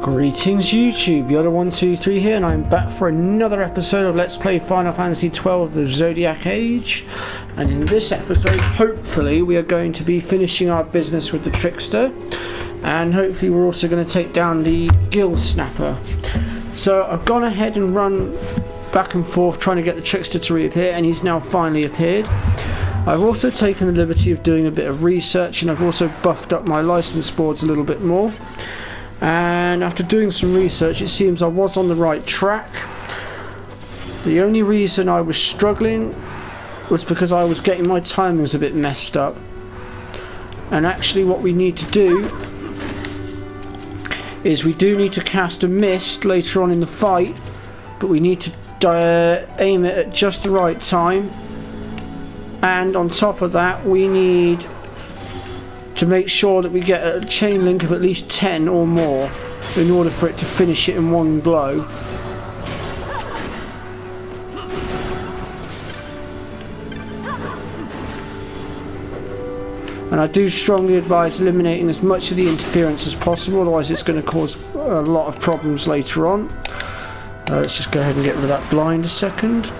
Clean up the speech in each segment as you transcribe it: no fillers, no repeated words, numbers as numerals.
Greetings YouTube, Yoda123 here, and I'm back for another episode of Let's Play Final Fantasy XII The Zodiac Age. And in this episode, hopefully, we are going to be finishing our business with the Trickster, and hopefully we're also going to take down the Gill Snapper. So I've gone ahead and run back and forth trying to get the Trickster to reappear, and he's now finally appeared. I've also taken the liberty of doing a bit of research, and I've also buffed up my license boards a little bit more. And after doing some research, it seems I was on the right track. The only reason I was struggling was because I was getting my timings a bit messed up. And actually what we need to do is we do need to cast a mist later on in the fight, but we need to aim it at just the right time. And on top of that, we need to make sure that we get a chain link of at least 10 or more in order for it to finish it in one blow. And I do strongly advise eliminating as much of the interference as possible, otherwise it's going to cause a lot of problems later on. Let's just go ahead and get rid of that blind a second.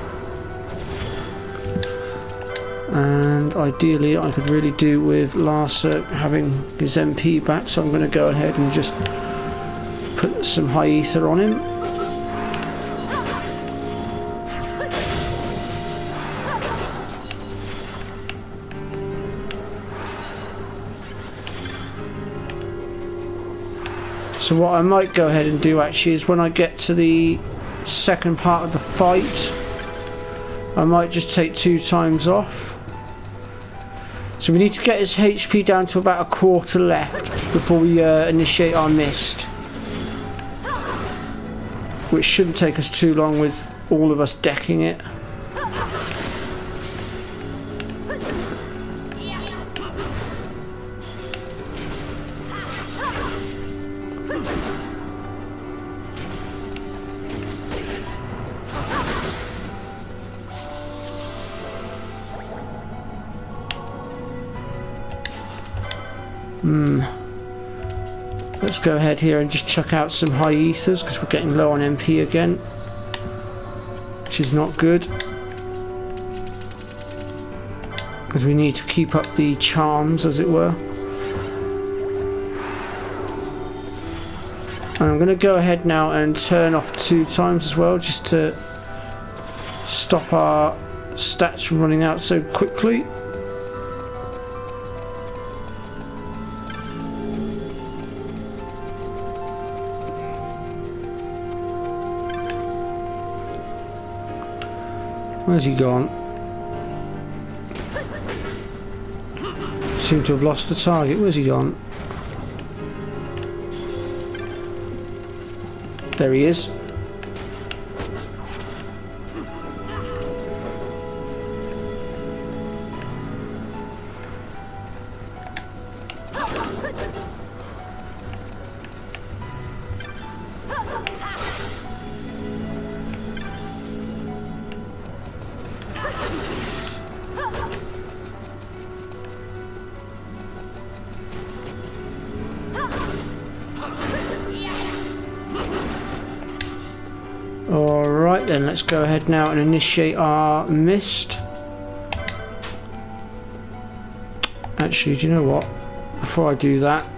And ideally I could really do with Larsa having his MP back, so I'm going to go ahead and just put some high ether on him. So what I might go ahead and do actually is when I get to the second part of the fight, I might just take 2 times off. So we need to get his HP down to about a quarter left before we initiate our mist, which shouldn't take us too long with all of us decking it. Let's go ahead here and just chuck out some high ethers because we're getting low on MP again, which is not good, because we need to keep up the charms, as it were. And I'm going to go ahead now and turn off 2 times as well, just to stop our stats from running out so quickly. Where's he gone? Seem to have lost the target. Where's he gone? There he is. Alright then, let's go ahead now and initiate our mist. Actually, do you know what? Before I do that,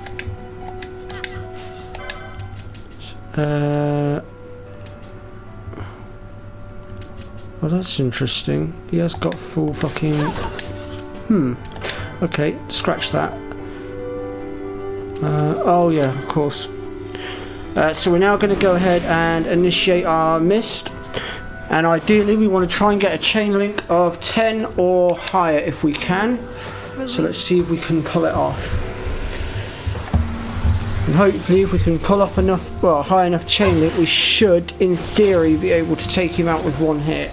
well, that's interesting. He has got full fucking... Okay, scratch that. Oh yeah, of course. So we're now going to go ahead and initiate our mist, and ideally we want to try and get a chain link of 10 or higher if we can. So let's see if we can pull it off. And hopefully if we can pull up enough, well, high enough chain link, we should in theory be able to take him out with 1 hit.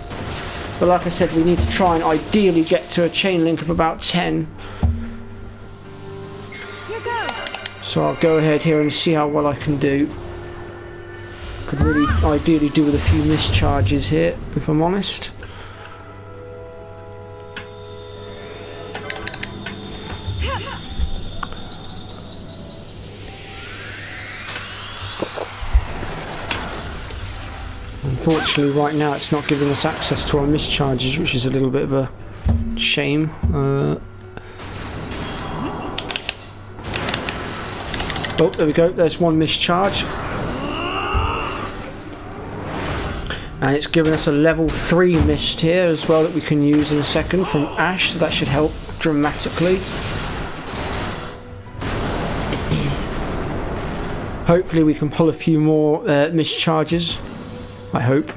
But like I said, we need to try and ideally get to a chain link of about 10. So I'll go ahead here and see how well I can do. Could really ideally do with a few mischarges here, if I'm honest. Got Unfortunately, right now it's not giving us access to our mischarges, which is a little bit of a shame. Oh, there we go. There's one mischarge. And it's given us a level 3 mist here as well that we can use in a second from Ash, so that should help dramatically. Hopefully we can pull a few more mischarges. I hope.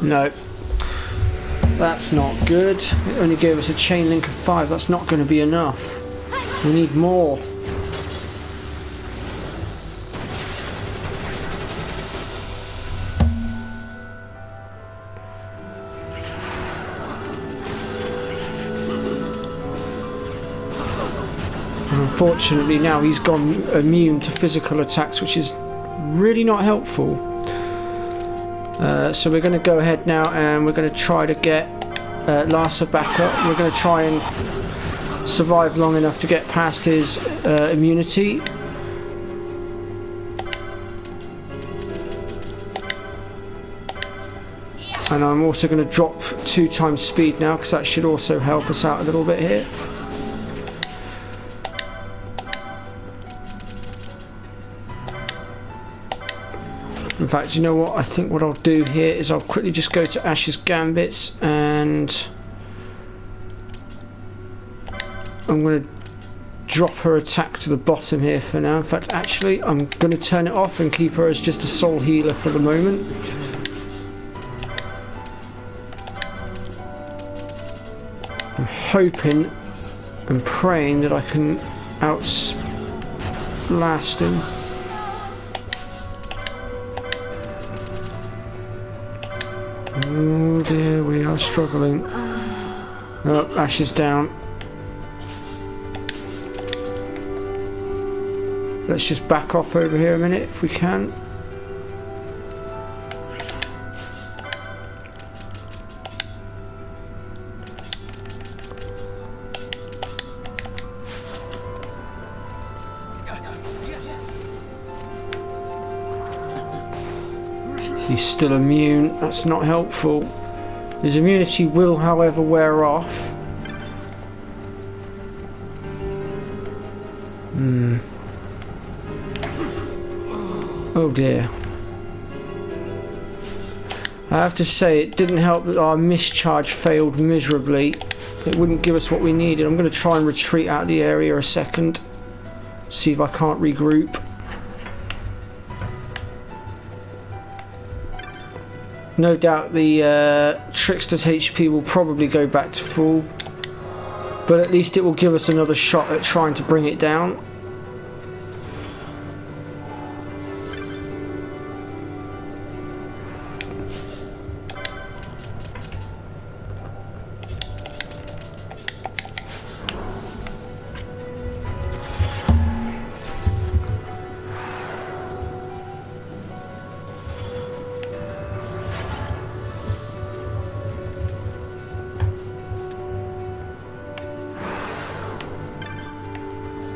No. That's not good. It only gave us a chain link of 5. That's not going to be enough. We need more. Unfortunately now he's gone immune to physical attacks, which is really not helpful. So we're going to go ahead now and we're going to try to get Larsa back up. We're going to try and survive long enough to get past his immunity. And I'm also going to drop 2 times speed now, because that should also help us out a little bit here. In fact, you know what? I think what I'll do here is I'll quickly just go to Ash's Gambits and I'm going to drop her attack to the bottom here for now. In fact, actually, I'm going to turn it off and keep her as just a soul healer for the moment. I'm hoping and praying that I can outblast him. Oh dear, we are struggling. Oh, Ash is down. Let's just back off over here a minute if we can. He's still immune. That's not helpful. His immunity will, however, wear off. Oh dear. I have to say, it didn't help that our mischarge failed miserably. It wouldn't give us what we needed. I'm going to try and retreat out of the area a second. See if I can't regroup. No doubt the Trickster's HP will probably go back to full, but at least it will give us another shot at trying to bring it down.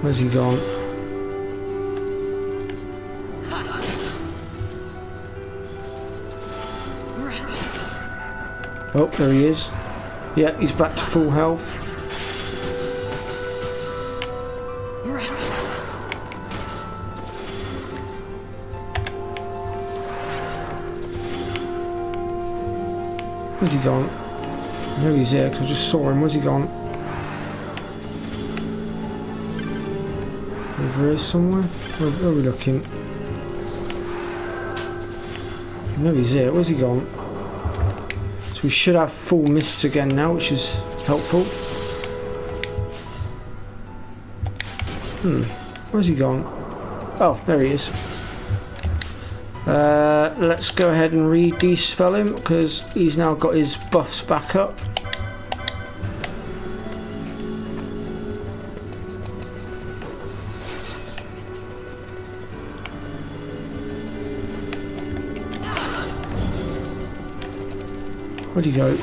Where's he gone? Oh, there he is. Yeah, he's back to full health. Where's he gone? I know he's there because I just saw him. Where's he gone? Over here somewhere? Where are we looking? No, he's here. Where's he gone? So we should have full mists again now, which is helpful. Where's he gone? Oh, there he is. Let's go ahead and re-despell him, because he's now got his buffs back up. Where'd he go?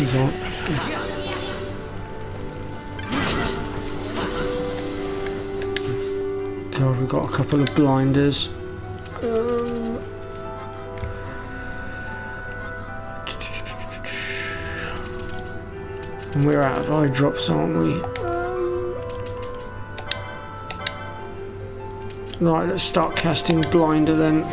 he gone? God, we've got a couple of blinders. And we're out of eye drops, aren't we? Right, let's start casting blinder then.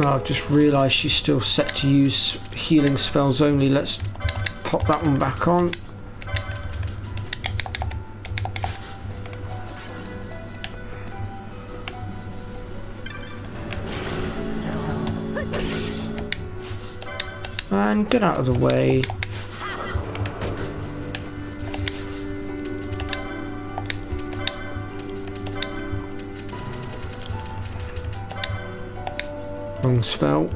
I've just realised she's still set to use healing spells only. Let's pop that one back on. And get out of the way. Wrong spell.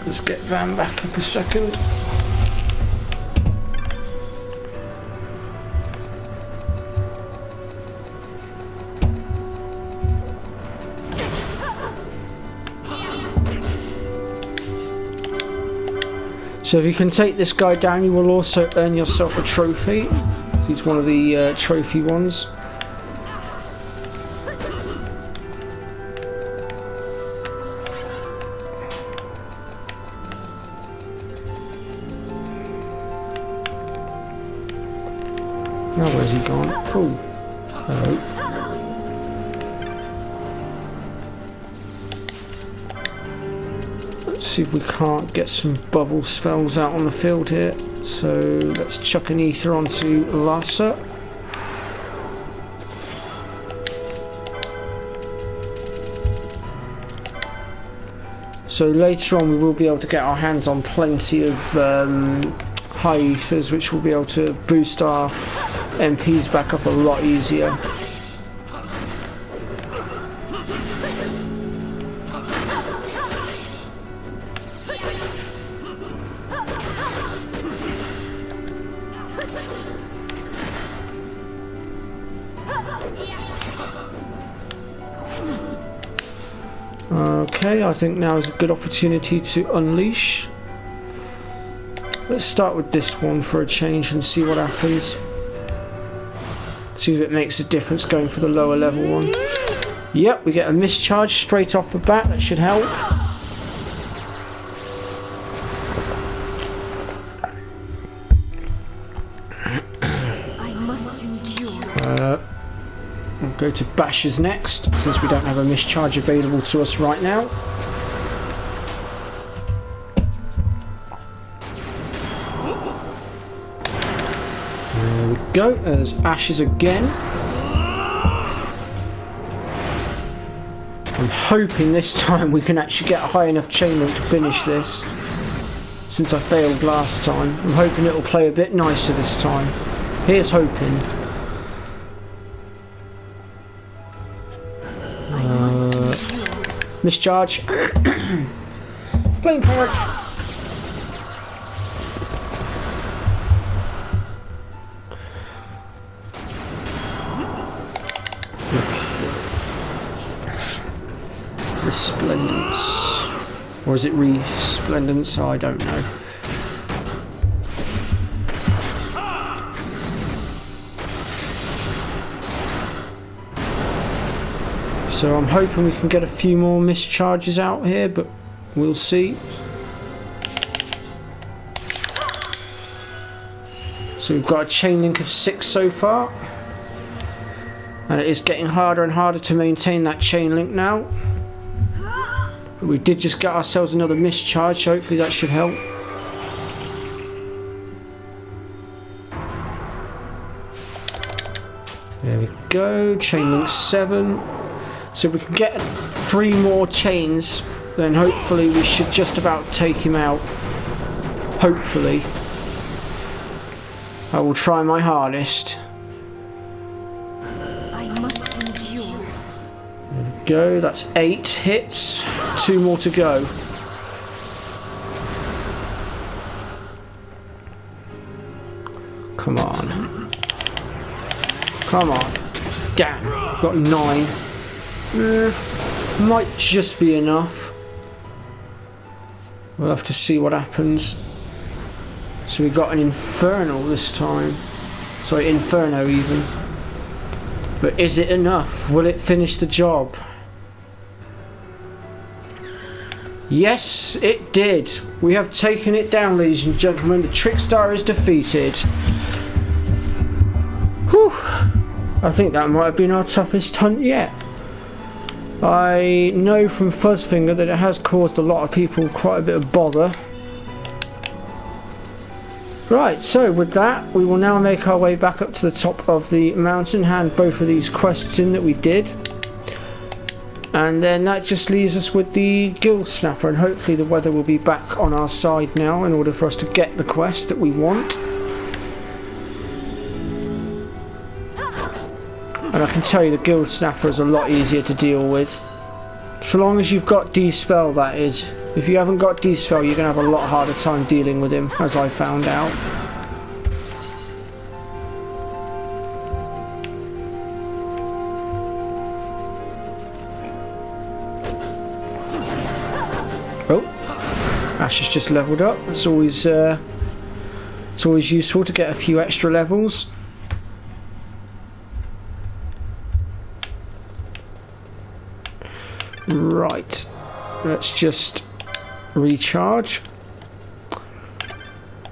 Let's get Van back up a second. So if you can take this guy down, you will also earn yourself a trophy. He's one of the trophy ones. Now where's he gone? Oh, hello. Let's see if we can't get some bubble spells out on the field here. So let's chuck an ether onto Larsa. So later on we will be able to get our hands on plenty of high ethers, which will be able to boost our MPs back up a lot easier. Okay, I think now is a good opportunity to unleash. Let's start with this one for a change and see what happens. See if it makes a difference going for the lower level one. Yep, we get a mischarge straight off the bat. That should help. I must endure. We'll go to Bashes next, since we don't have a mischarge available to us right now. There we go, there's Ashes again. I'm hoping this time we can actually get a high enough chain link to finish this, since I failed last time. I'm hoping it'll play a bit nicer this time. Here's hoping. Mischarge. Flame forward. Resplendence. Or is it Resplendence? I don't know. So I'm hoping we can get a few more mischarges out here, but we'll see. So we've got a chain link of 6 so far. And it is getting harder and harder to maintain that chain link now. But we did just get ourselves another mischarge, so hopefully that should help. There we go, chain link 7. So if we can get 3 more chains, then hopefully we should just about take him out. Hopefully. I will try my hardest. I must endure. go. That's 8 hits. 2 more to go. Come on. Come on. Damn. Got 9. Might just be enough. We'll have to see what happens. So we got an Infernal this time. Sorry, Inferno even. But is it enough? Will it finish the job? Yes, it did. We have taken it down, ladies and gentlemen. The Trickstar is defeated. Whew. I think that might have been our toughest hunt yet. I know from Fuzzfinger that it has caused a lot of people quite a bit of bother. Right, so with that, we will now make our way back up to the top of the mountain, hand both of these quests in that we did. And then that just leaves us with the Gill Snapper, and hopefully the weather will be back on our side now in order for us to get the quest that we want. And I can tell you the Gill Snapper is a lot easier to deal with. So long as you've got D-Spell, that is. If you haven't got D-Spell, you're going to have a lot harder time dealing with him, as I found out. Oh, Ash has just leveled up. It's always useful to get a few extra levels. Right, let's just recharge.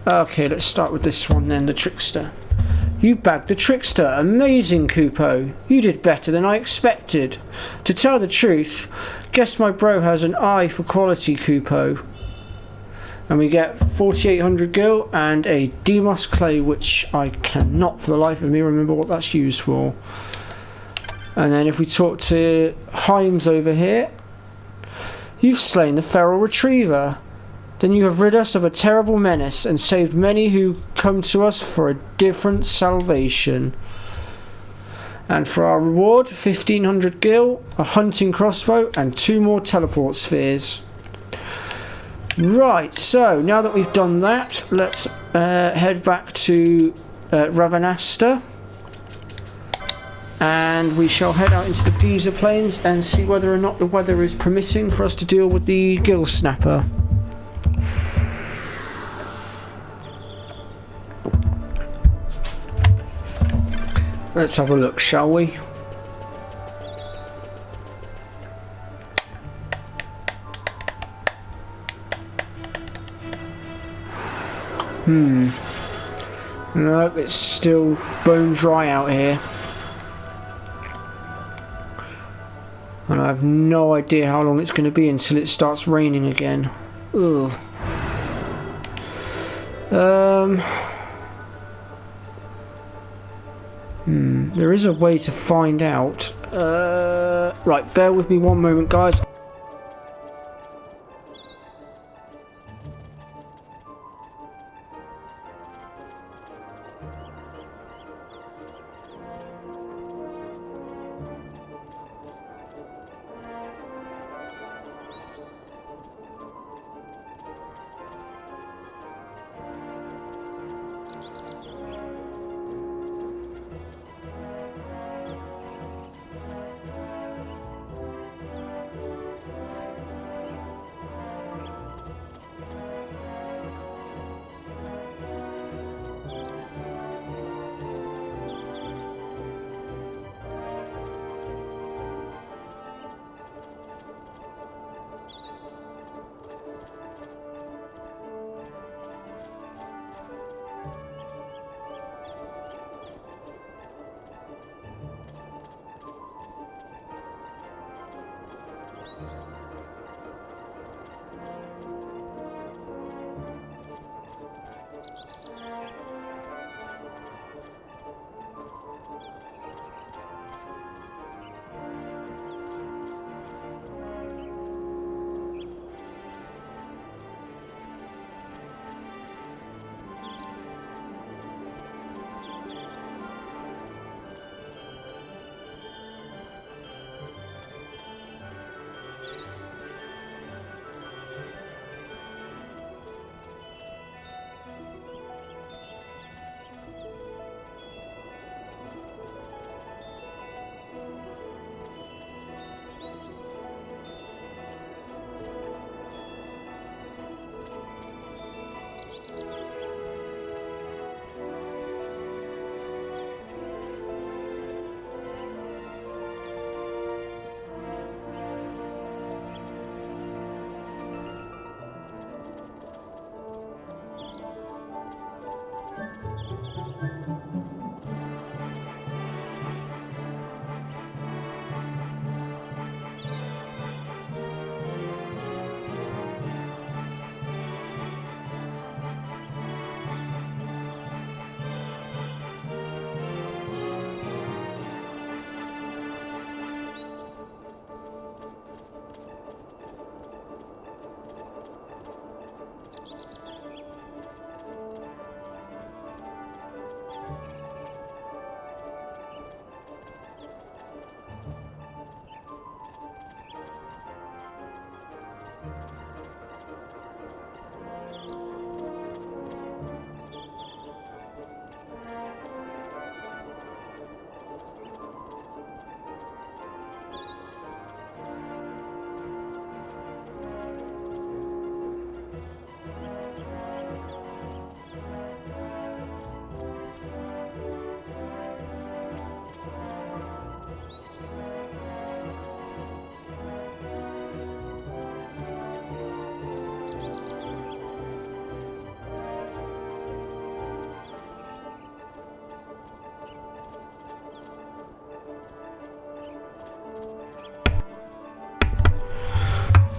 Okay, let's start with this one then, the Trickster. You bagged the Trickster. Amazing, Kupo. You did better than I expected. To tell the truth, guess my bro has an eye for quality, Kupo. And we get 4,800 gil and a Demos Clay, which I cannot for the life of me remember what that's used for. And then if we talk to Himes over here, you've slain the Feral Retriever. Then you have rid us of a terrible menace and saved many who come to us for a different salvation. And for our reward, 1,500 gil, a hunting crossbow, and 2 more teleport spheres. Right, so now that we've done that, let's head back to Ravenasta. And we shall head out into the Pisa Plains and see whether or not the weather is permitting for us to deal with the Gill Snapper. Let's have a look, shall we? No, it's still bone dry out here. And I have no idea how long it's going to be until it starts raining again. Ugh. There is a way to find out. Right, bear with me one moment, guys.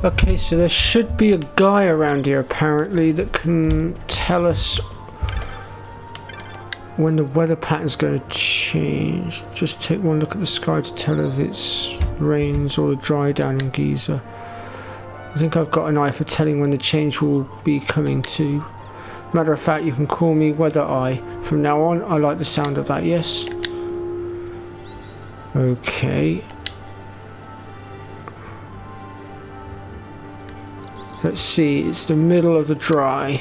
Okay, so there should be a guy around here apparently that can tell us when the weather pattern's going to change. Just take one look at the sky to tell if it's rains or dry down in Giza. I think I've got an eye for telling when the change will be coming to. Matter of fact, you can call me Weather Eye from now on. I like the sound of that, yes. Okay. Let's see, it's the middle of the dry.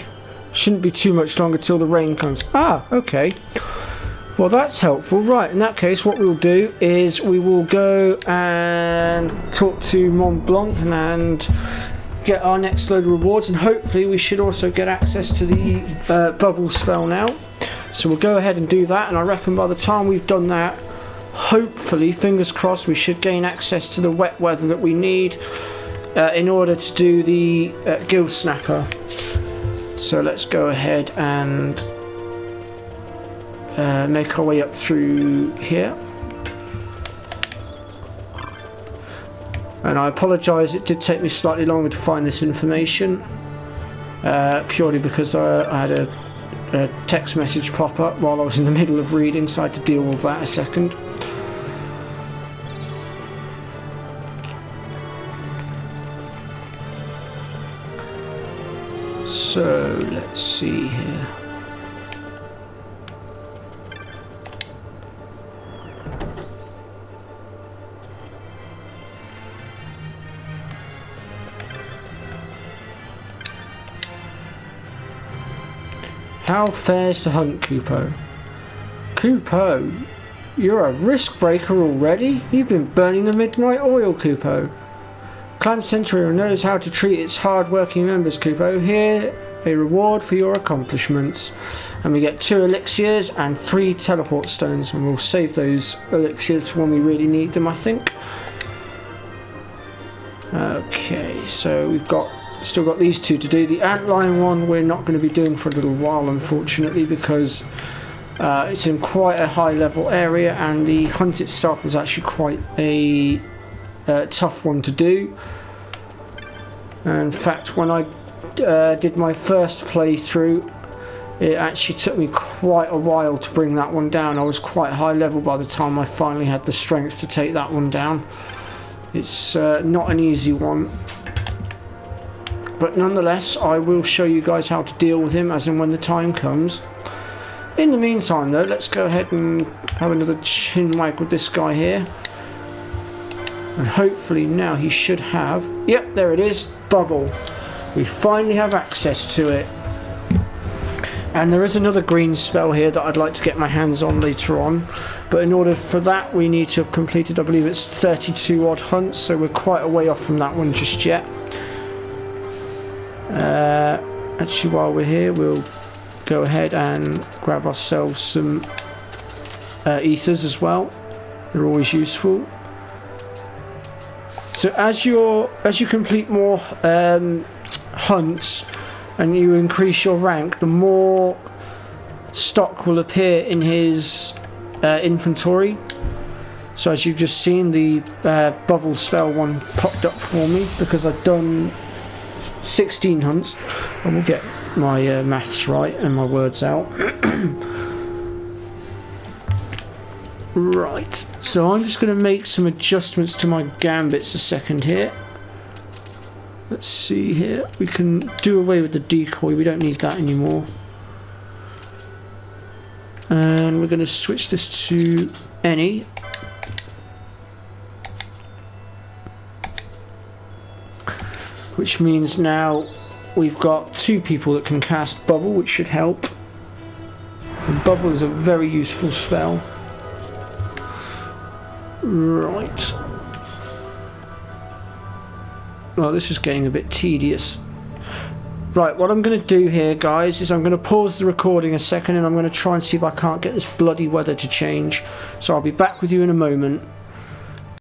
Shouldn't be too much longer till the rain comes. Ah, okay. Well, that's helpful. Right, in that case, what we'll do is we will go and talk to Mont Blanc and get our next load of rewards, and hopefully we should also get access to the bubble spell now. So we'll go ahead and do that, and I reckon by the time we've done that, hopefully, fingers crossed, we should gain access to the wet weather that we need in order to do the Gill Snapper. So let's go ahead and make our way up through here. And I apologise, it did take me slightly longer to find this information, purely because I had a text message pop up while I was in the middle of reading, so I had to deal with that a second. So let's see here. How fares the hunt, Kupo? Kupo, you're a risk breaker already? You've been burning the midnight oil, Kupo. Clan Centurion knows how to treat its hard-working members, Kupo. Here, a reward for your accomplishments. And we get 2 elixirs and 3 teleport stones, and we'll save those elixirs for when we really need them, I think. Okay, so we've still got these 2 to do. The antlion one we're not going to be doing for a little while, unfortunately, because it's in quite a high level area, and the hunt itself was actually quite a tough one to do. In fact, when I did my first playthrough, it actually took me quite a while to bring that one down. I was quite high level by the time I finally had the strength to take that one down. It's not an easy one, but nonetheless I will show you guys how to deal with him as and when the time comes. In the meantime though, let's go ahead and have another chin wag with this guy here. And hopefully now he should have... Yep, there it is. Bubble. We finally have access to it. And there is another green spell here that I'd like to get my hands on later on. But in order for that, we need to have completed, I believe it's 32 odd hunts. So we're quite a way off from that one just yet. Actually, while we're here, we'll go ahead and grab ourselves some ethers as well. They're always useful. So as you complete more hunts and you increase your rank, the more stock will appear in his inventory. So as you've just seen, the bubble spell one popped up for me because I've done 16 hunts. I will get my maths right and my words out. Right, so I'm just going to make some adjustments to my gambits a second here. Let's see here, we can do away with the decoy, we don't need that anymore. And we're going to switch this to any. which means now we've got 2 people that can cast Bubble, which should help. And Bubble is a very useful spell. Right. Well, this is getting a bit tedious. Right, what I'm going to do here, guys, is I'm going to pause the recording a second and I'm going to try and see if I can't get this bloody weather to change. So I'll be back with you in a moment.